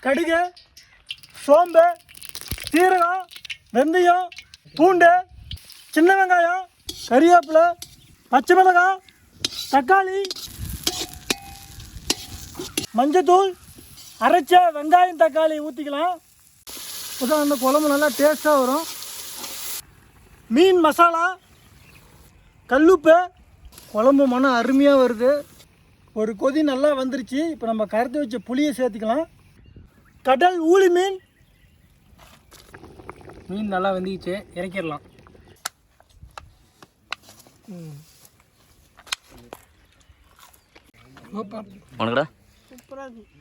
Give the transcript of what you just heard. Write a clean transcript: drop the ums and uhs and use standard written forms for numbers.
கடுகு, சோம்பு, சீரகம், வெந்தயம், பூண்டு, சின்ன வெங்காயம், கறிவேப்பிலை, பச்சை மிளகாய், தக்காளி, மஞ்சத்தூள், அரைச்ச வெங்காயம் தக்காளி ஊற்றிக்கலாம். அப்போதான் அந்த குழம்பு நல்லா டேஸ்ட்டாக வரும். மீன் மசாலா, கல்லுப்பு, குழம்பு மனம் அருமையாக வருது. ஒரு கொதி நல்லா வந்துருச்சு. இப்போ நம்ம கரைத்து வச்ச புளியை சேர்த்துக்கலாம். கடல் ஊளி மீன். மீன் நல்லா வெந்துச்சு, இறக்கிடலாம். உனக்குடா சூப்பராக இருக்கு.